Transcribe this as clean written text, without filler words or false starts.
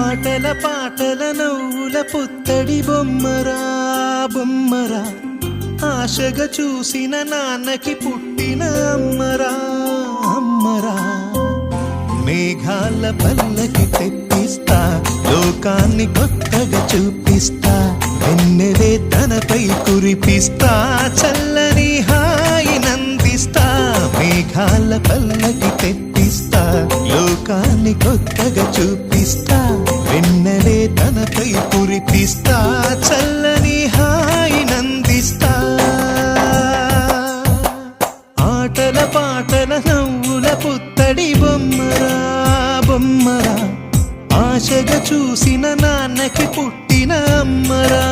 ఆటల పాటల నవ్వుల పుత్తడి బొమ్మరా బొమ్మరా, ఆశగా చూసిన నాన్నకి పుట్టిన అమ్మరా అమ్మరా. మేఘాల పల్లకి తెప్పిస్తా, లోకాన్ని కొత్తగా చూపిస్తా, వెన్నెలే తనపై కురిపిస్తా, చల్లని హాయి నందిస్తా. మేఘాల పల్లకి తెప్పిస్తా, లోకాన్ని కొత్తగా చూపిస్తా, వెన్నెలే తనపై కురిపిస్తా, చల్లని హాయి నందిస్తా. ఆటల పాటల నవ్వుల పుత్తడి బొమ్మరా బొమ్మరా, ఆశగా చూసిన నాన్నకి పుట్టిన అమ్మరా